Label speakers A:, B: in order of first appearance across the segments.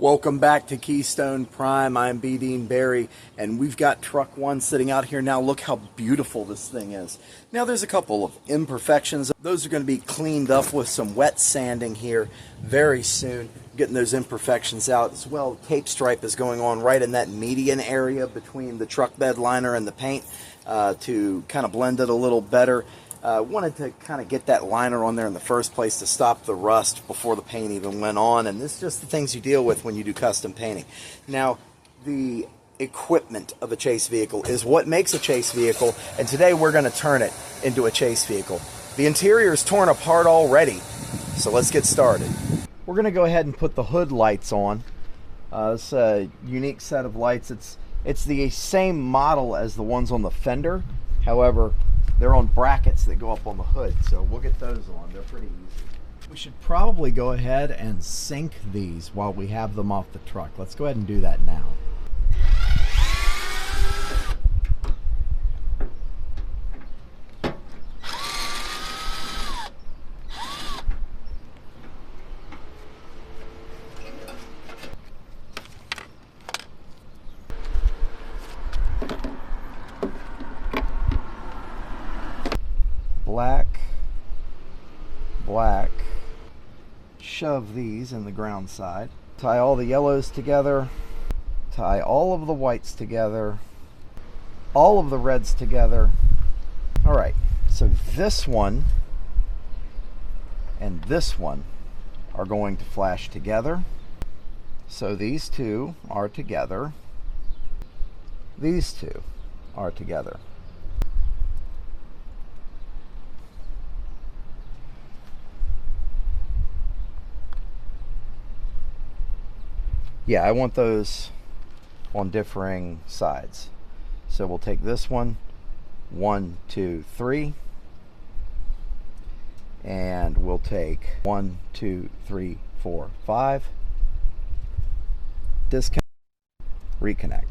A: Welcome back to Keystone Prime. I'm B. Dean Barry, and we've got truck one sitting out here now. Look how beautiful this thing is. Now there's a couple of imperfections. Those are going to be cleaned up with some wet sanding here very soon, getting those imperfections out as well. Tape stripe is going on right in that median area between the truck bed liner and the paint to kind of blend it a little better. Wanted to kind of get that liner on there in the first place to stop the rust before the paint even went on, and this is just the things you deal with when you do custom painting. Now, the equipment of a chase vehicle is what makes a chase vehicle, and today we're going to turn it into a chase vehicle. The interior is torn apart already, so let's get started. We're going to go ahead and put the hood lights on. It's a unique set of lights. It's the same model as the ones on the fender, however, they're on brackets that go up on the hood, so we'll get those on. They're pretty easy. We should probably go ahead and sync these while we have them off the truck. Let's go ahead and do that now. Black, shove these in the ground side, tie all the yellows together, tie all of the whites together, all of the reds together. All right, so this one and this one are going to flash together. So these two are together. These two are together. Yeah, I want those on differing sides. So we'll take this one, 1, 2, 3, and we'll take 1, 2, 3, 4, 5, disconnect, reconnect.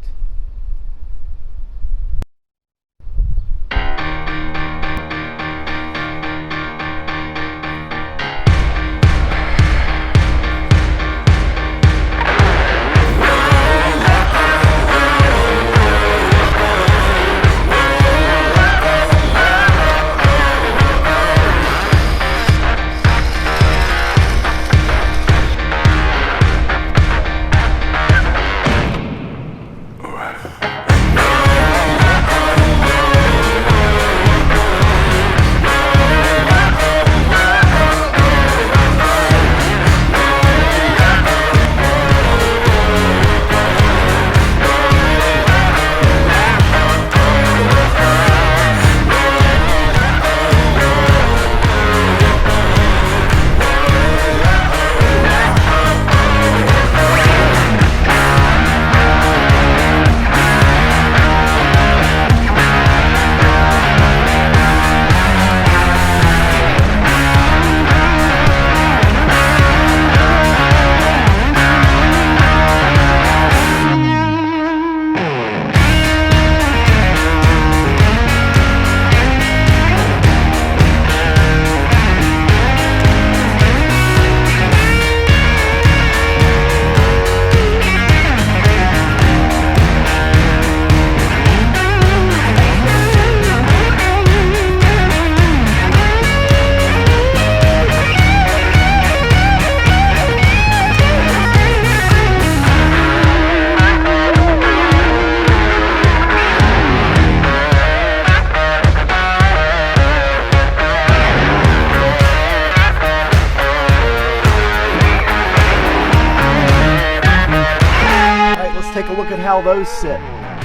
A: Take a look at how those sit. I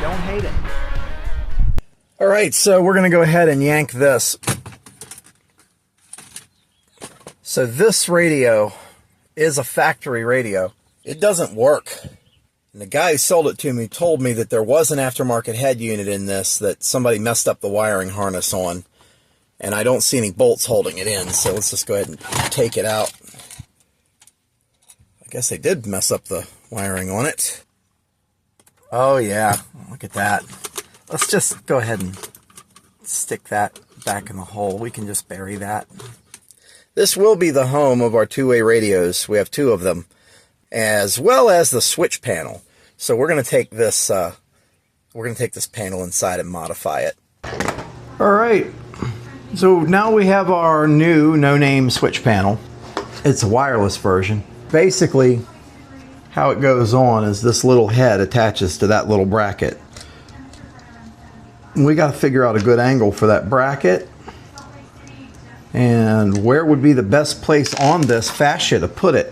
A: don't hate it. All right, so we're going to go ahead and yank this. So this radio is a factory radio. It doesn't work. And the guy who sold it to me told me that there was an aftermarket head unit in this that somebody messed up the wiring harness on. And I don't see any bolts holding it in, so let's just go ahead and take it out. I guess they did mess up the wiring on it. Oh yeah, look at that. Let's just go ahead and stick that back in the hole. We can just bury that. This will be the home of our two-way radios. We have two of them, as well as the switch panel. So we're going to take this panel inside and modify it. All right. So now we have our new no-name switch panel. It's a wireless version. Basically, how it goes on is this little head attaches to that little bracket. We got to figure out a good angle for that bracket and where would be the best place on this fascia to put it.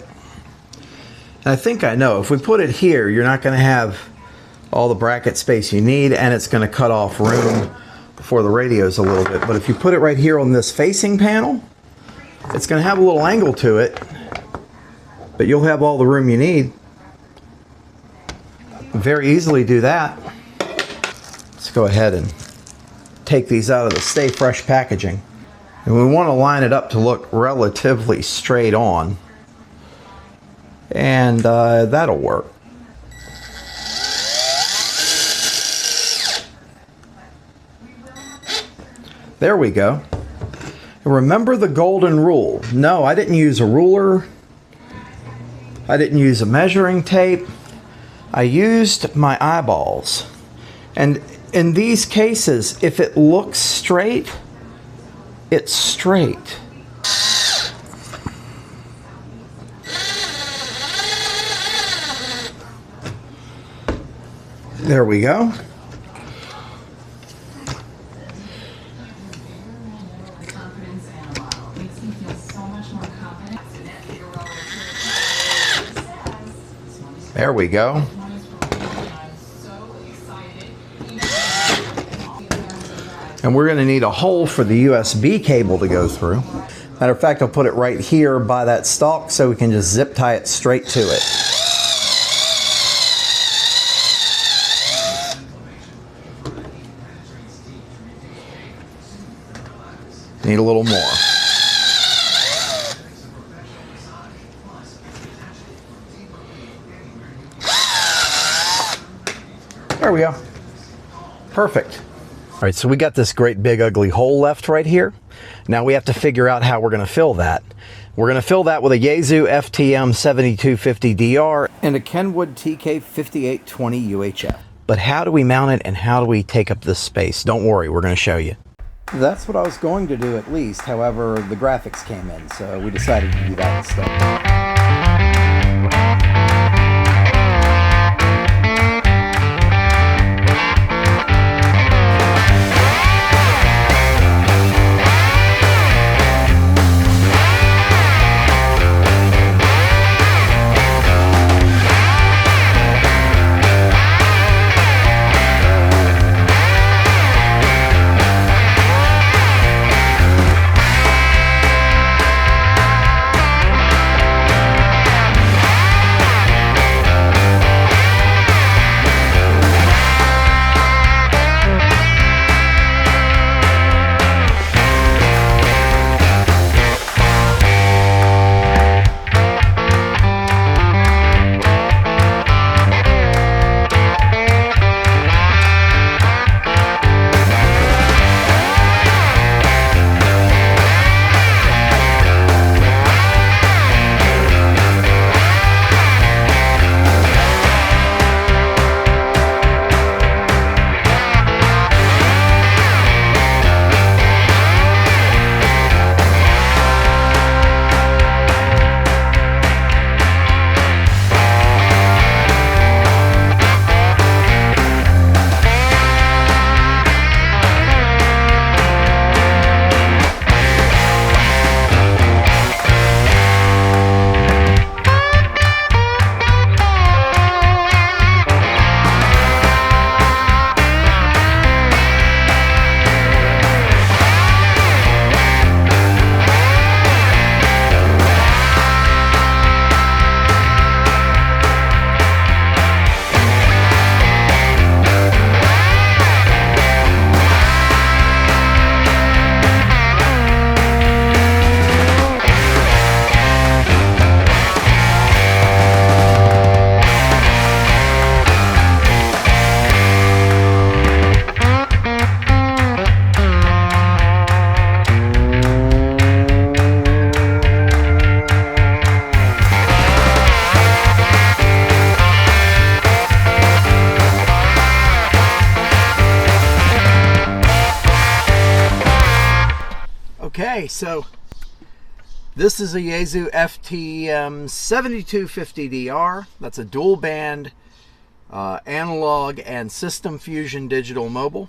A: And I think I know. If we put it here, you're not going to have all the bracket space you need, and it's going to cut off room for the radios a little bit. But if you put it right here on this facing panel, it's going to have a little angle to it, but you'll have all the room you need. Very easily do that. Let's go ahead and take these out of the Stay Fresh packaging. And we want to line it up to look relatively straight on. And that'll work. There we go. Remember the golden rule. No, I didn't use a ruler. I didn't use a measuring tape. I used my eyeballs. And in these cases, if it looks straight, it's straight. There we go. There we go. And we're going to need a hole for the USB cable to go through. Matter of fact, I'll put it right here by that stalk so we can just zip tie it straight to it. Need a little more. There we go. Perfect. All right, so we got this great big ugly hole left right here. Now we have to figure out how we're going to fill that. We're going to fill that with a Yaesu FTM 7250DR and a Kenwood TK5820 UHF. But how do we mount it and how do we take up this space? Don't worry, we're going to show you. That's what I was going to do at least. However, the graphics came in, so we decided to do that instead. Okay, so this is a Yaesu FTM 7250DR. That's a dual band analog and system fusion digital mobile.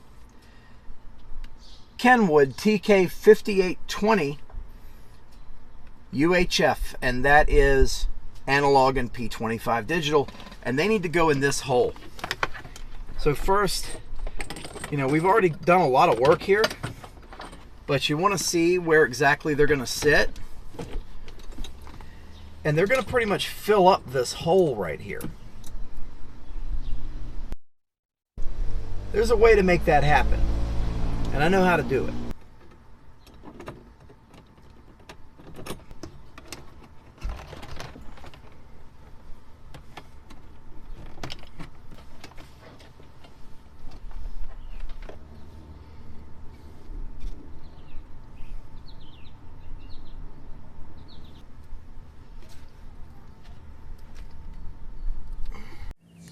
A: Kenwood TK5820 UHF, and that is analog and P25 digital, and they need to go in this hole. So first, we've already done a lot of work here, but you want to see where exactly they're going to sit. And they're going to pretty much fill up this hole right here. There's a way to make that happen, and I know how to do it.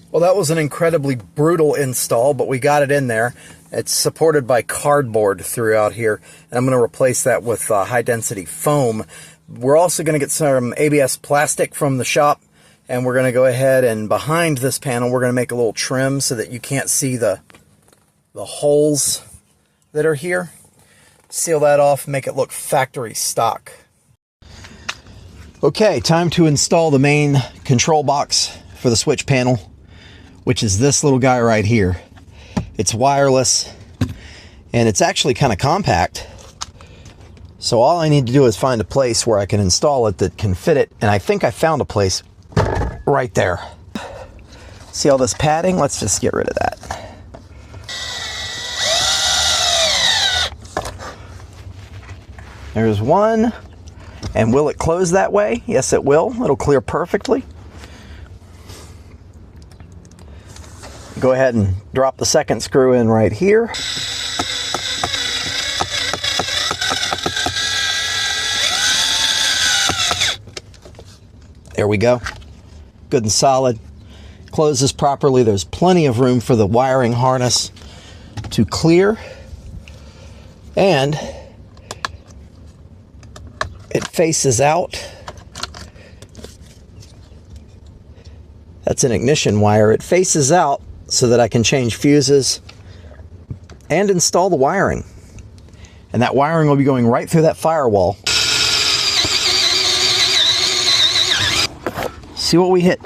A: Well, that was an incredibly brutal install, but we got it in there. It's supported by cardboard throughout here, and I'm going to replace that with high-density foam. We're also going to get some ABS plastic from the shop, and we're going to go ahead and behind this panel, we're going to make a little trim so that you can't see the holes that are here. Seal that off, make it look factory stock. Okay, time to install the main control box for the switch panel, which is this little guy right here. It's wireless, and it's actually kind of compact. So all I need to do is find a place where I can install it that can fit it, and I think I found a place right there. See all this padding? Let's just get rid of that. There's one, and will it close that way? Yes, it will. It'll clear perfectly. Go ahead and drop the second screw in right here. There we go. Good and solid. Closes properly. There's plenty of room for the wiring harness to clear. And it faces out. That's an ignition wire. It faces out so that I can change fuses and install the wiring. And that wiring will be going right through that firewall. See what we hit.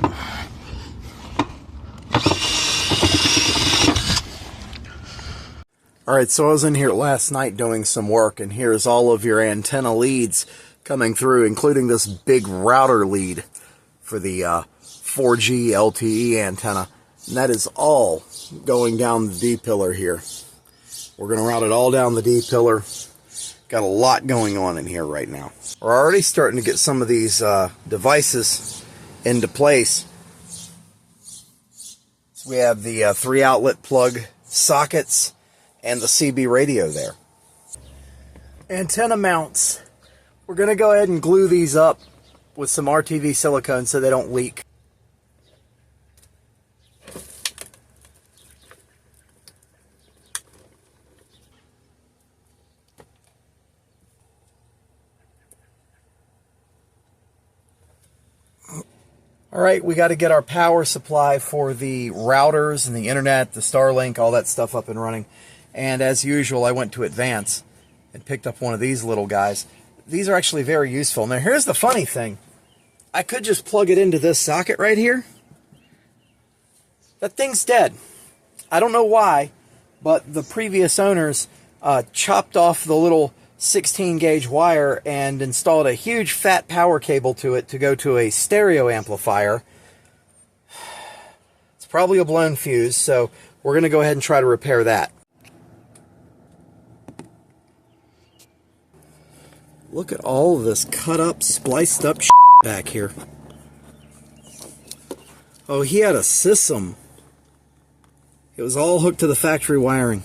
A: Alright, so I was in here last night doing some work, and here's all of your antenna leads coming through, including this big router lead for the 4G LTE antenna. And that is all going down the D-pillar here. We're going to route it all down the D-pillar. Got a lot going on in here right now. We're already starting to get some of these devices into place. So we have the 3-outlet plug sockets and the CB radio there. Antenna mounts. We're going to go ahead and glue these up with some RTV silicone so they don't leak. Alright, we got to get our power supply for the routers and the internet, the Starlink, all that stuff up and running. And as usual, I went to Advance and picked up one of these little guys. These are actually very useful. Now here's the funny thing. I could just plug it into this socket right here. That thing's dead. I don't know why, but the previous owners chopped off the little 16 gauge wire and installed a huge fat power cable to it to go to a stereo amplifier. It's probably a blown fuse, so we're going to go ahead and try to repair that. Look at all of this cut up, spliced up shit back here. Oh, he had a system. It was all hooked to the factory wiring.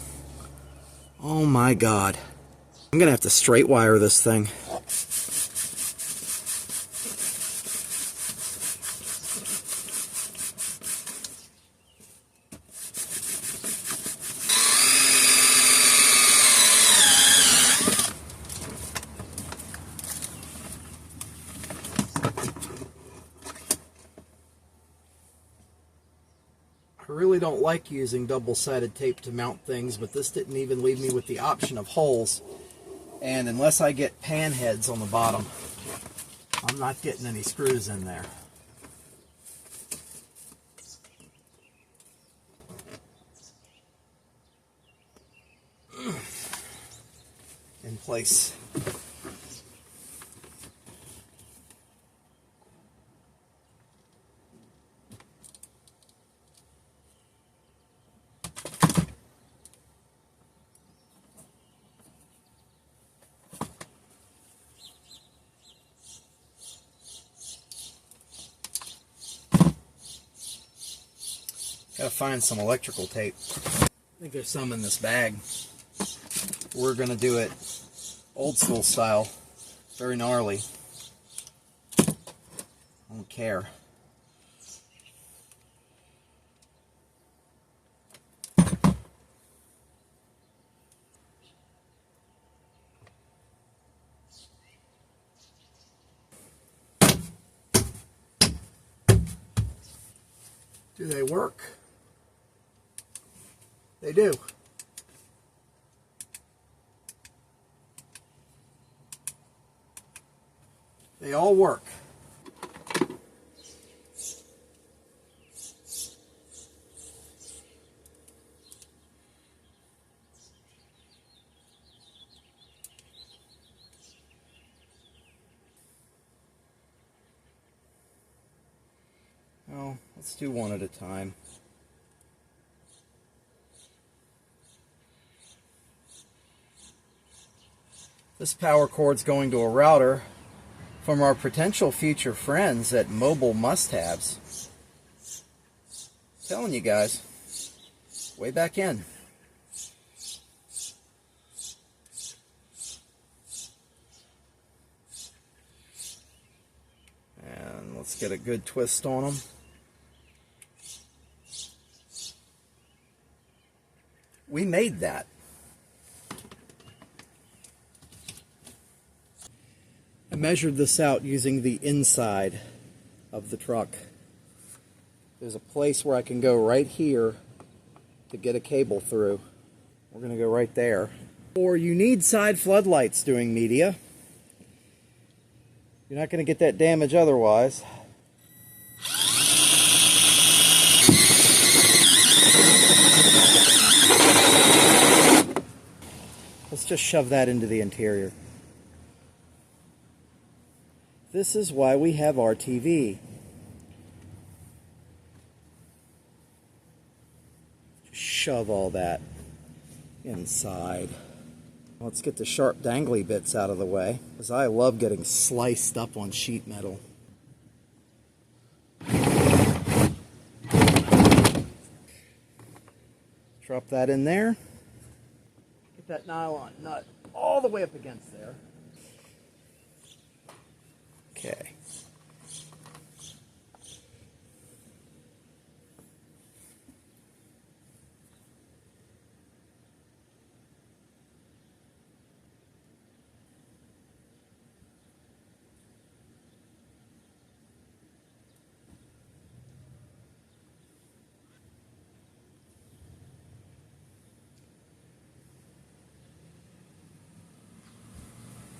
A: Oh my God. I'm going to have to straight wire this thing. really don't like using double-sided tape to mount things, but this didn't even leave me with the option of holes. And unless I get pan heads on the bottom, I'm not getting any screws in there. In place. Gotta find some electrical tape. I think there's some in this bag. We're gonna do it old school style, very gnarly. I don't care. Do they work? They do. They all work. Well, let's do one at a time. This power cord's going to a router from our potential future friends at Mobile Must-Haves. Telling you guys, way back in. And let's get a good twist on them. We made that. I measured this out using the inside of the truck. There's a place where I can go right here to get a cable through. We're going to go right there. Or you need side floodlights doing media. You're not going to get that damage otherwise. Let's just shove that into the interior. This is why we have RTV. Shove all that inside. Let's get the sharp dangly bits out of the way, because I love getting sliced up on sheet metal. Drop that in there. Get that nylon nut all the way up against there. Okay.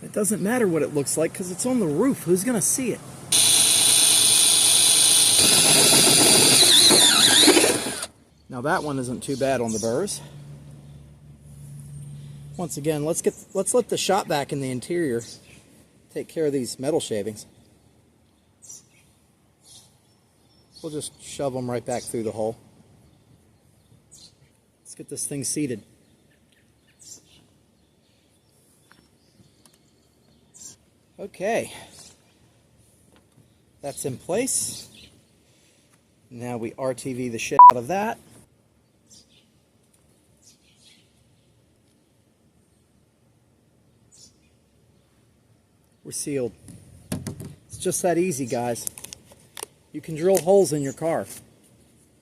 A: It doesn't matter what it looks like because it's on the roof. Who's going to see it? Now that one isn't too bad on the burrs. Once again, let's let the shop vac in the interior take care of these metal shavings. We'll just shove them right back through the hole. Let's get this thing seated. Okay, that's in place. Now we RTV the shit out of that. We're sealed. It's just that easy, guys. You can drill holes in your car.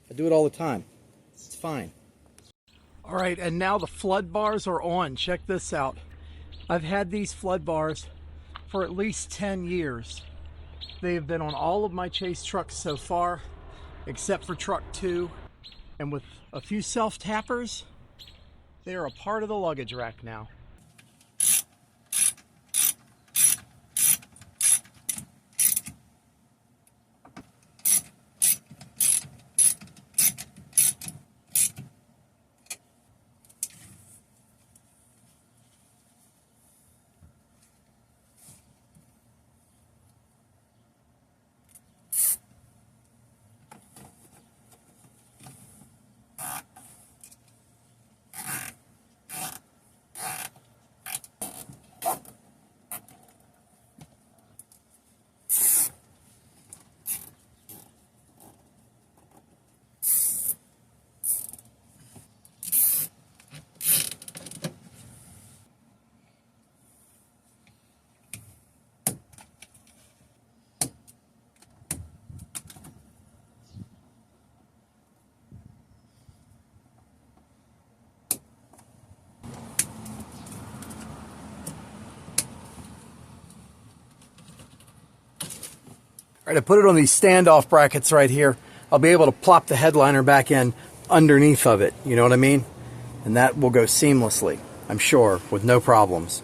A: I do it all the time. It's fine. All right, and now the flood bars are on. Check this out. I've had these flood bars for at least 10 years. They have been on all of my chase trucks so far, except for truck 2. And with a few self-tappers, they are a part of the luggage rack now. All right, I put it on these standoff brackets right here. I'll be able to plop the headliner back in underneath of it, you know what I mean? And that will go seamlessly, I'm sure, with no problems.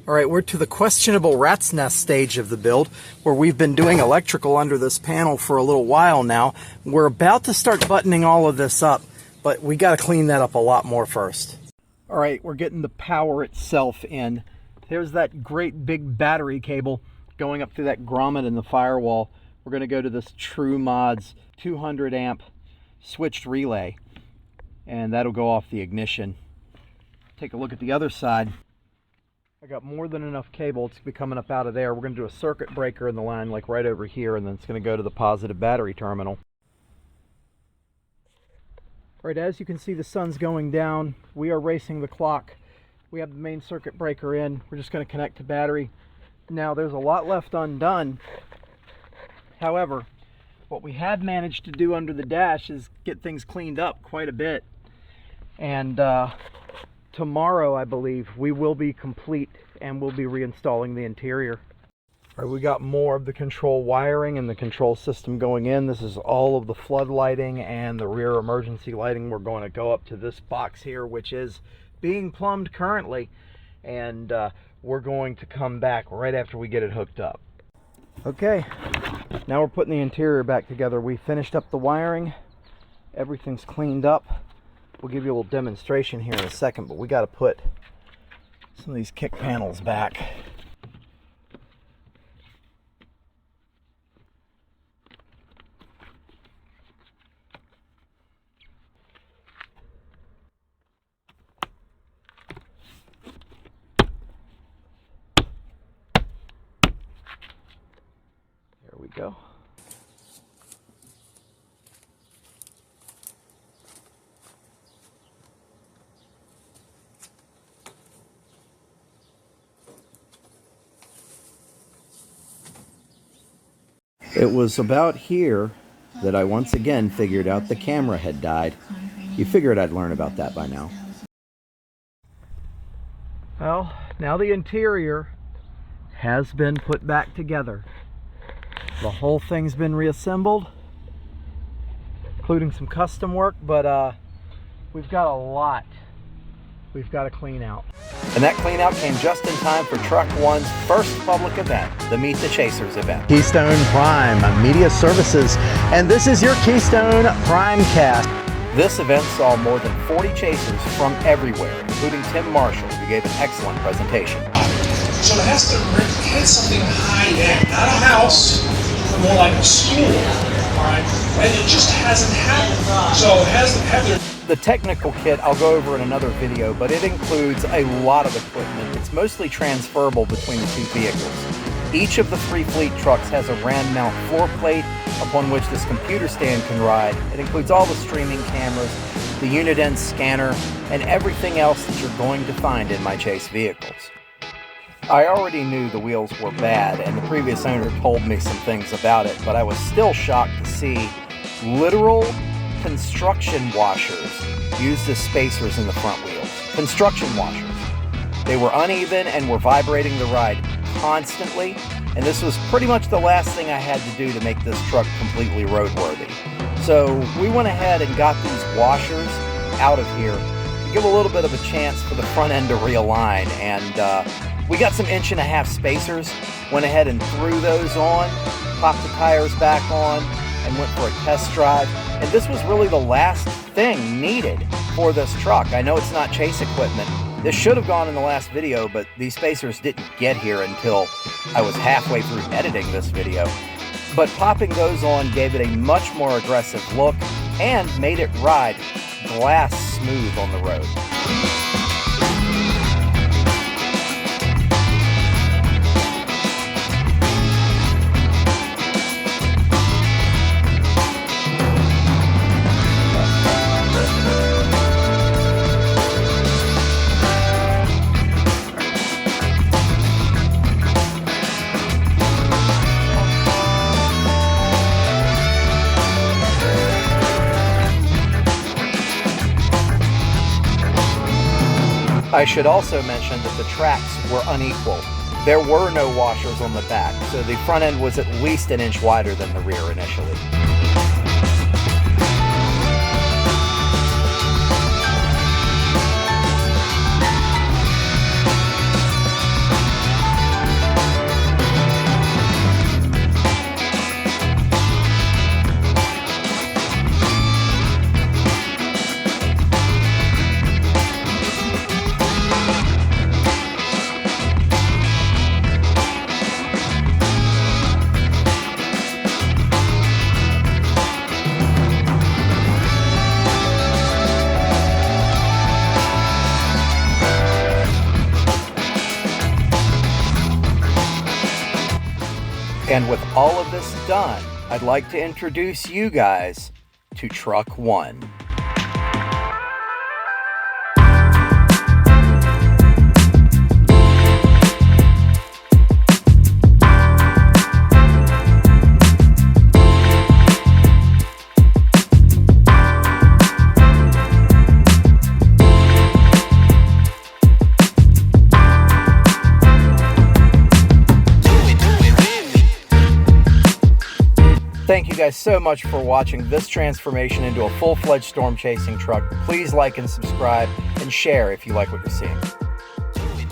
A: All right, we're to the questionable rat's nest stage of the build, where we've been doing electrical under this panel for a little while now. We're about to start buttoning all of this up, but we got to clean that up a lot more first. All right, we're getting the power itself in. There's that great big battery cable going up through that grommet in the firewall. We're going to go to this True Mods 200 amp switched relay, and that'll go off the ignition. Take a look at the other side. I got more than enough cable to be coming up out of there. We're going to do a circuit breaker in the line like right over here, and then it's going to go to the positive battery terminal. All right, as you can see, the sun's going down. We are racing the clock. We have the main circuit breaker in. We're just going to connect to battery. Now, there's a lot left undone. However, what we have managed to do under the dash is get things cleaned up quite a bit. And tomorrow, I believe, we will be complete and we'll be reinstalling the interior. All right, we got more of the control wiring and the control system going in. This is all of the flood lighting and the rear emergency lighting. We're going to go up to this box here, which is being plumbed currently. And we're going to come back right after we get it hooked up. Okay, now we're putting the interior back together. We finished up the wiring. Everything's cleaned up. We'll give you a little demonstration here in a second, but we got to put some of these kick panels back. There we go. It was about here that I once again figured out the camera had died. You figured I'd learn about that by now. Well, now the interior has been put back together. The whole thing's been reassembled, including some custom work, but we've got a lot we've got to clean out. And that clean out came just in time for Truck One's first public event, the Meet the Chasers event. Keystone Prime Media Services, and this is your Keystone Prime Cast. This event saw more than 40 chasers from everywhere, including Tim Marshall, who gave an excellent presentation.
B: So it has to hit something high-end, not a house, but more like a school, all right? And it just hasn't happened. So it has to have their...
A: The technical kit I'll go over in another video, but it includes a lot of equipment. It's mostly transferable between the two vehicles. Each of the three fleet trucks has a RAM mount floor plate upon which this computer stand can ride. It includes all the streaming cameras, the unit end scanner, and everything else that you're going to find in my chase vehicles. I already knew the wheels were bad, and the previous owner told me some things about it, but I was still shocked to see literal construction washers used as spacers in the front wheels. Construction washers. They were uneven and were vibrating the ride constantly, and this was pretty much the last thing I had to do to make this truck completely roadworthy. So we went ahead and got these washers out of here to give a little bit of a chance for the front end to realign. And we got some 1.5 inch spacers, went ahead and threw those on, popped the tires back on, and went for a test drive. And this was really the last thing needed for this truck. I know it's not chase equipment. This should have gone in the last video, but these spacers didn't get here until I was halfway through editing this video. But popping those on gave it a much more aggressive look and made it ride glass smooth on the road. I should also mention that the tracks were unequal. There were no washers on the back, so the front end was at least 1 inch wider than the rear initially. And with all of this done, I'd like to introduce you guys to Truck 1. Thank you guys so much for watching this transformation into a full-fledged storm chasing truck. Please like and subscribe and share if you like what you're seeing.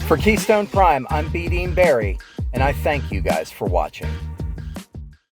A: For Keystone Prime, I'm B. Dean Barry, and I thank you guys for watching.